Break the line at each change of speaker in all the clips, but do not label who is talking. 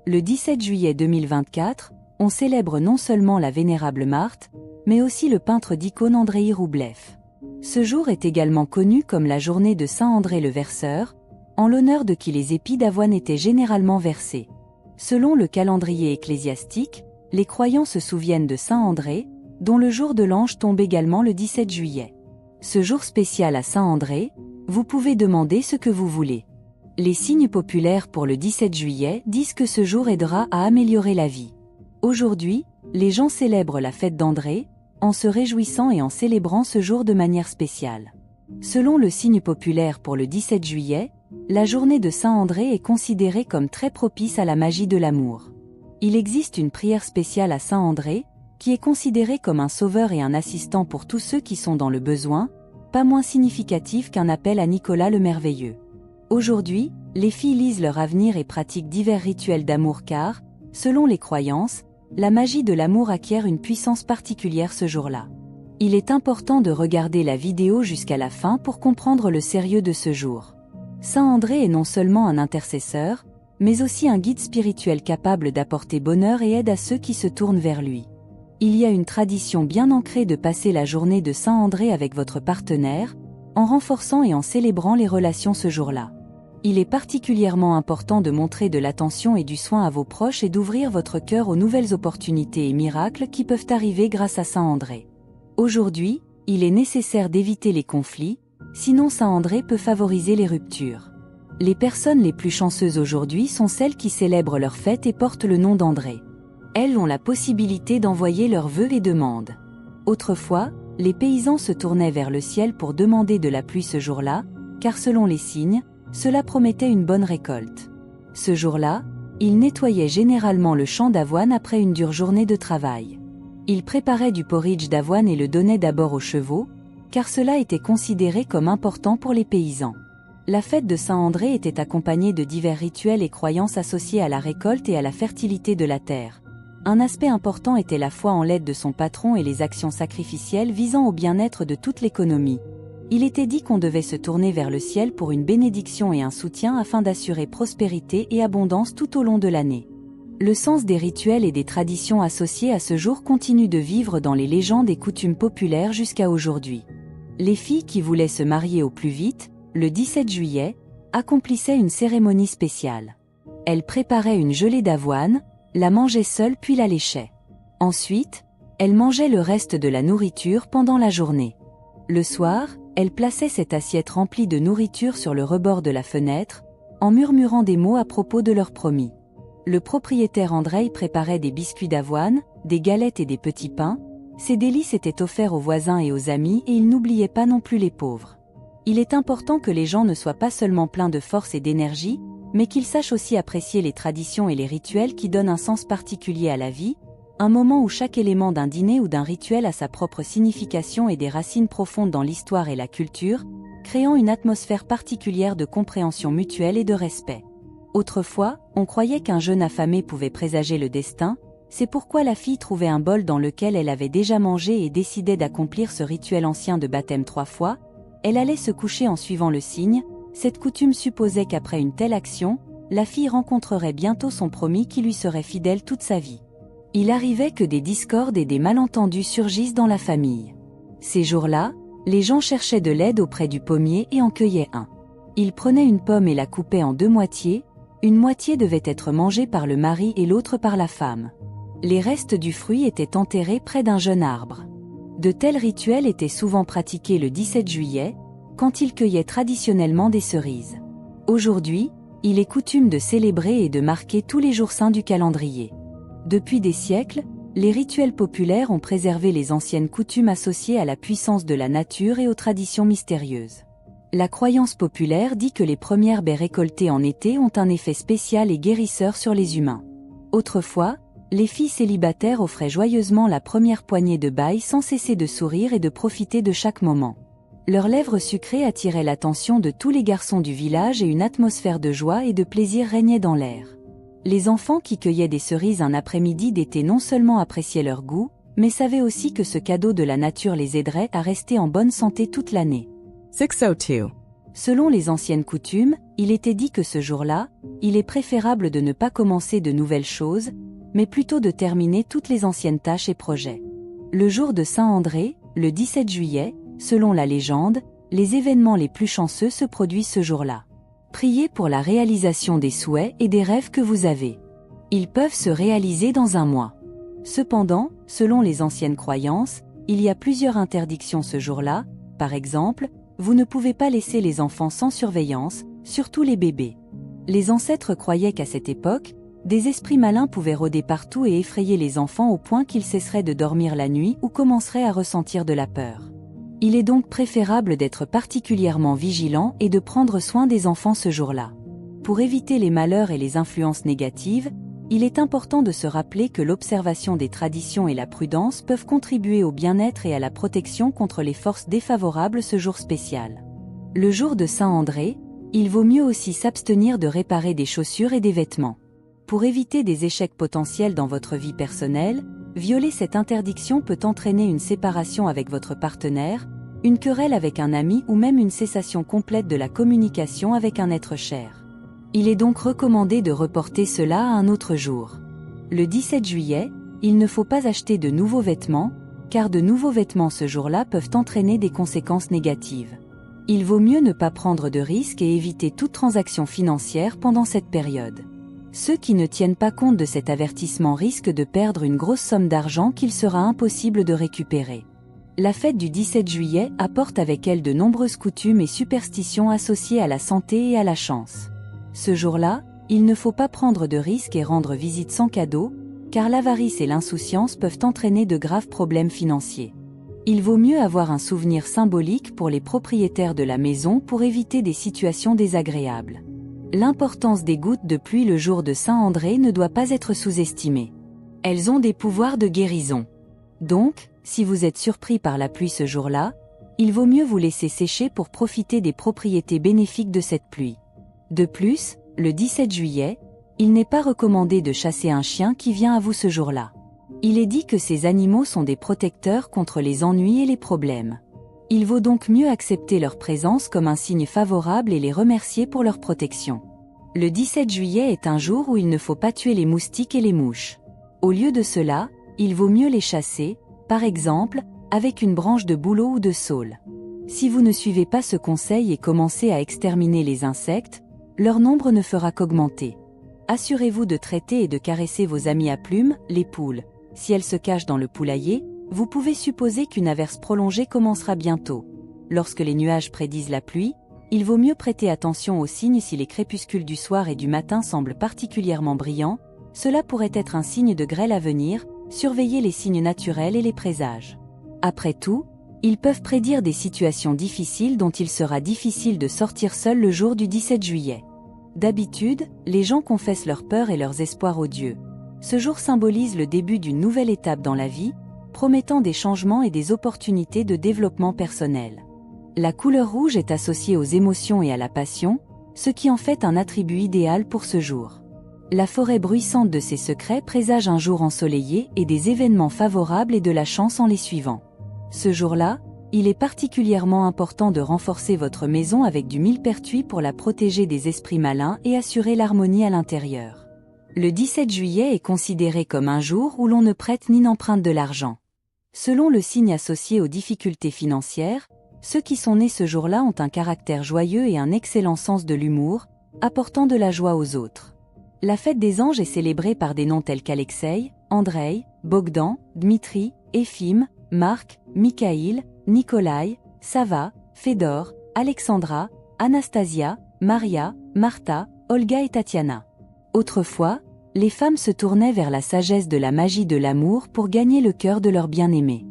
Le 17 juillet 2024, on célèbre non seulement la vénérable Marthe, mais aussi le peintre d'icônes Andreï Roublev. Ce jour est également connu comme la journée de Saint André le Verseur, en l'honneur de qui les épis d'avoine étaient généralement versés. Selon le calendrier ecclésiastique, les croyants se souviennent de Saint André, dont le jour de l'Ange tombe également le 17 juillet. Ce jour spécial à Saint André, vous pouvez demander ce que vous voulez. Les signes populaires pour le 17 juillet disent que ce jour aidera à améliorer la vie. Aujourd'hui, les gens célèbrent la fête d'André, en se réjouissant et en célébrant ce jour de manière spéciale. Selon le signe populaire pour le 17 juillet, la journée de Saint André est considérée comme très propice à la magie de l'amour. Il existe une prière spéciale à Saint André, qui est considérée comme un sauveur et un assistant pour tous ceux qui sont dans le besoin, pas moins significatif qu'un appel à Nicolas le Merveilleux. Aujourd'hui, les filles lisent leur avenir et pratiquent divers rituels d'amour car, selon les croyances, la magie de l'amour acquiert une puissance particulière ce jour-là. Il est important de regarder la vidéo jusqu'à la fin pour comprendre le sérieux de ce jour. Saint André est non seulement un intercesseur, mais aussi un guide spirituel capable d'apporter bonheur et aide à ceux qui se tournent vers lui. Il y a une tradition bien ancrée de passer la journée de Saint André avec votre partenaire, en renforçant et en célébrant les relations ce jour-là. Il est particulièrement important de montrer de l'attention et du soin à vos proches et d'ouvrir votre cœur aux nouvelles opportunités et miracles qui peuvent arriver grâce à Saint André. Aujourd'hui, il est nécessaire d'éviter les conflits, sinon Saint André peut favoriser les ruptures. Les personnes les plus chanceuses aujourd'hui sont celles qui célèbrent leur fête et portent le nom d'André. Elles ont la possibilité d'envoyer leurs vœux et demandes. Autrefois, les paysans se tournaient vers le ciel pour demander de la pluie ce jour-là, car selon les signes, cela promettait une bonne récolte. Ce jour-là, ils nettoyaient généralement le champ d'avoine après une dure journée de travail. Ils préparaient du porridge d'avoine et le donnaient d'abord aux chevaux, car cela était considéré comme important pour les paysans. La fête de Saint André était accompagnée de divers rituels et croyances associés à la récolte et à la fertilité de la terre. Un aspect important était la foi en l'aide de son patron et les actions sacrificielles visant au bien-être de toute l'économie. Il était dit qu'on devait se tourner vers le ciel pour une bénédiction et un soutien afin d'assurer prospérité et abondance tout au long de l'année. Le sens des rituels et des traditions associées à ce jour continue de vivre dans les légendes et coutumes populaires jusqu'à aujourd'hui. Les filles qui voulaient se marier au plus vite, le 17 juillet, accomplissaient une cérémonie spéciale. Elles préparaient une gelée d'avoine, la mangeaient seules puis la léchaient. Ensuite, elles mangeaient le reste de la nourriture pendant la journée. Le soir, elles plaçaient cette assiette remplie de nourriture sur le rebord de la fenêtre, en murmurant des mots à propos de leur promis. Le propriétaire Andreï préparait des biscuits d'avoine, des galettes et des petits pains. Ces délices étaient offerts aux voisins et aux amis et il n'oubliait pas non plus les pauvres. Il est important que les gens ne soient pas seulement pleins de force et d'énergie, mais qu'ils sachent aussi apprécier les traditions et les rituels qui donnent un sens particulier à la vie, un moment où chaque élément d'un dîner ou d'un rituel a sa propre signification et des racines profondes dans l'histoire et la culture, créant une atmosphère particulière de compréhension mutuelle et de respect. Autrefois, on croyait qu'un jeune affamé pouvait présager le destin, c'est pourquoi la fille trouvait un bol dans lequel elle avait déjà mangé et décidait d'accomplir ce rituel ancien de baptême 3 fois. Elle allait se coucher en suivant le signe. Cette coutume supposait qu'après une telle action, la fille rencontrerait bientôt son promis qui lui serait fidèle toute sa vie. Il arrivait que des discordes et des malentendus surgissent dans la famille. Ces jours-là, les gens cherchaient de l'aide auprès du pommier et en cueillaient un. Ils prenaient une pomme et la coupaient en 2 moitiés, une moitié devait être mangée par le mari et l'autre par la femme. Les restes du fruit étaient enterrés près d'un jeune arbre. De tels rituels étaient souvent pratiqués le 17 juillet, quand ils cueillaient traditionnellement des cerises. Aujourd'hui, il est coutume de célébrer et de marquer tous les jours saints du calendrier. Depuis des siècles, les rituels populaires ont préservé les anciennes coutumes associées à la puissance de la nature et aux traditions mystérieuses. La croyance populaire dit que les premières baies récoltées en été ont un effet spécial et guérisseur sur les humains. Autrefois, les filles célibataires offraient joyeusement la première poignée de bail sans cesser de sourire et de profiter de chaque moment. Leurs lèvres sucrées attiraient l'attention de tous les garçons du village et une atmosphère de joie et de plaisir régnait dans l'air. Les enfants qui cueillaient des cerises un après-midi d'été non seulement appréciaient leur goût, mais savaient aussi que ce cadeau de la nature les aiderait à rester en bonne santé toute l'année.
602.
Selon les anciennes coutumes, il était dit que ce jour-là, il est préférable de ne pas commencer de nouvelles choses, mais plutôt de terminer toutes les anciennes tâches et projets. Le jour de Saint-André, le 17 juillet, selon la légende, les événements les plus chanceux se produisent ce jour-là. Priez pour la réalisation des souhaits et des rêves que vous avez. Ils peuvent se réaliser dans un mois. Cependant, selon les anciennes croyances, il y a plusieurs interdictions ce jour-là. Par exemple, vous ne pouvez pas laisser les enfants sans surveillance, surtout les bébés. Les ancêtres croyaient qu'à cette époque, des esprits malins pouvaient rôder partout et effrayer les enfants au point qu'ils cesseraient de dormir la nuit ou commenceraient à ressentir de la peur. Il est donc préférable d'être particulièrement vigilant et de prendre soin des enfants ce jour-là. Pour éviter les malheurs et les influences négatives, il est important de se rappeler que l'observation des traditions et la prudence peuvent contribuer au bien-être et à la protection contre les forces défavorables ce jour spécial. Le jour de Saint-André, il vaut mieux aussi s'abstenir de réparer des chaussures et des vêtements. Pour éviter des échecs potentiels dans votre vie personnelle, violer cette interdiction peut entraîner une séparation avec votre partenaire, une querelle avec un ami ou même une cessation complète de la communication avec un être cher. Il est donc recommandé de reporter cela à un autre jour. Le 17 juillet, il ne faut pas acheter de nouveaux vêtements, car de nouveaux vêtements ce jour-là peuvent entraîner des conséquences négatives. Il vaut mieux ne pas prendre de risques et éviter toute transaction financière pendant cette période. Ceux qui ne tiennent pas compte de cet avertissement risquent de perdre une grosse somme d'argent qu'il sera impossible de récupérer. La fête du 17 juillet apporte avec elle de nombreuses coutumes et superstitions associées à la santé et à la chance. Ce jour-là, il ne faut pas prendre de risques et rendre visite sans cadeau, car l'avarice et l'insouciance peuvent entraîner de graves problèmes financiers. Il vaut mieux avoir un souvenir symbolique pour les propriétaires de la maison pour éviter des situations désagréables. L'importance des gouttes de pluie le jour de Saint-André ne doit pas être sous-estimée. Elles ont des pouvoirs de guérison. Donc, si vous êtes surpris par la pluie ce jour-là, il vaut mieux vous laisser sécher pour profiter des propriétés bénéfiques de cette pluie. De plus, le 17 juillet, il n'est pas recommandé de chasser un chien qui vient à vous ce jour-là. Il est dit que ces animaux sont des protecteurs contre les ennuis et les problèmes. Il vaut donc mieux accepter leur présence comme un signe favorable et les remercier pour leur protection. Le 17 juillet est un jour où il ne faut pas tuer les moustiques et les mouches. Au lieu de cela, il vaut mieux les chasser, par exemple, avec une branche de bouleau ou de saule. Si vous ne suivez pas ce conseil et commencez à exterminer les insectes, leur nombre ne fera qu'augmenter. Assurez-vous de traiter et de caresser vos amis à plumes, les poules. Si elles se cachent dans le poulailler, vous pouvez supposer qu'une averse prolongée commencera bientôt. Lorsque les nuages prédisent la pluie, il vaut mieux prêter attention aux signes si les crépuscules du soir et du matin semblent particulièrement brillants, cela pourrait être un signe de grêle à venir, surveillez les signes naturels et les présages. Après tout, ils peuvent prédire des situations difficiles dont il sera difficile de sortir seul le jour du 17 juillet. D'habitude, les gens confessent leurs peurs et leurs espoirs aux dieux. Ce jour symbolise le début d'une nouvelle étape dans la vie, promettant des changements et des opportunités de développement personnel. La couleur rouge est associée aux émotions et à la passion, ce qui en fait un attribut idéal pour ce jour. La forêt bruissante de ses secrets présage un jour ensoleillé et des événements favorables et de la chance en les suivant. Ce jour-là, il est particulièrement important de renforcer votre maison avec du millepertuis pour la protéger des esprits malins et assurer l'harmonie à l'intérieur. Le 17 juillet est considéré comme un jour où l'on ne prête ni n'emprunte de l'argent. Selon le signe associé aux difficultés financières, ceux qui sont nés ce jour-là ont un caractère joyeux et un excellent sens de l'humour, apportant de la joie aux autres. La fête des anges est célébrée par des noms tels qu'Alexei, Andrei, Bogdan, Dmitri, Efim, Marc, Mikhaïl, Nikolai, Sava, Fédor, Alexandra, Anastasia, Maria, Martha, Olga et Tatiana. Autrefois, les femmes se tournaient vers la sagesse de la magie de l'amour pour gagner le cœur de leur bien-aimé.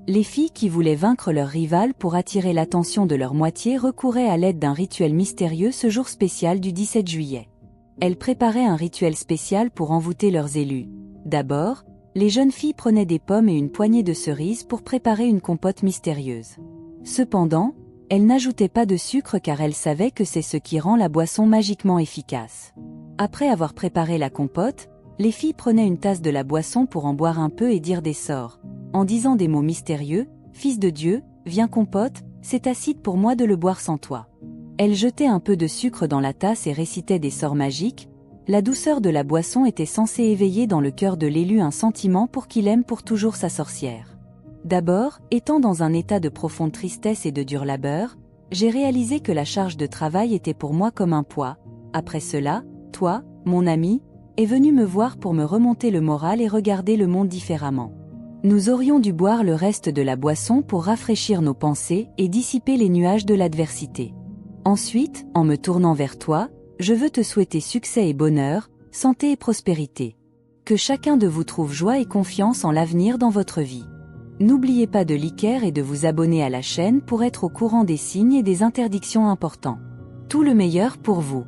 Les filles qui voulaient vaincre leur rival pour attirer l'attention de leur moitié recouraient à l'aide d'un rituel mystérieux ce jour spécial du 17 juillet. Elles préparaient un rituel spécial pour envoûter leurs élus. D'abord, les jeunes filles prenaient des pommes et une poignée de cerises pour préparer une compote mystérieuse. Cependant, elles n'ajoutaient pas de sucre car elles savaient que c'est ce qui rend la boisson magiquement efficace. Après avoir préparé la compote, les filles prenaient une tasse de la boisson pour en boire un peu et dire des sorts. En disant des mots mystérieux, « Fils de Dieu, viens compote, c'est acide pour moi de le boire sans toi. » Elle jetait un peu de sucre dans la tasse et récitait des sorts magiques. La douceur de la boisson était censée éveiller dans le cœur de l'élu un sentiment pour qu'il aime pour toujours sa sorcière. D'abord, étant dans un état de profonde tristesse et de dur labeur, j'ai réalisé que la charge de travail était pour moi comme un poids. Après cela, toi, mon ami, es venu me voir pour me remonter le moral et regarder le monde différemment. Nous aurions dû boire le reste de la boisson pour rafraîchir nos pensées et dissiper les nuages de l'adversité. Ensuite, en me tournant vers toi, je veux te souhaiter succès et bonheur, santé et prospérité. Que chacun de vous trouve joie et confiance en l'avenir dans votre vie. N'oubliez pas de liker et de vous abonner à la chaîne pour être au courant des signes et des interdictions importants. Tout le meilleur pour vous.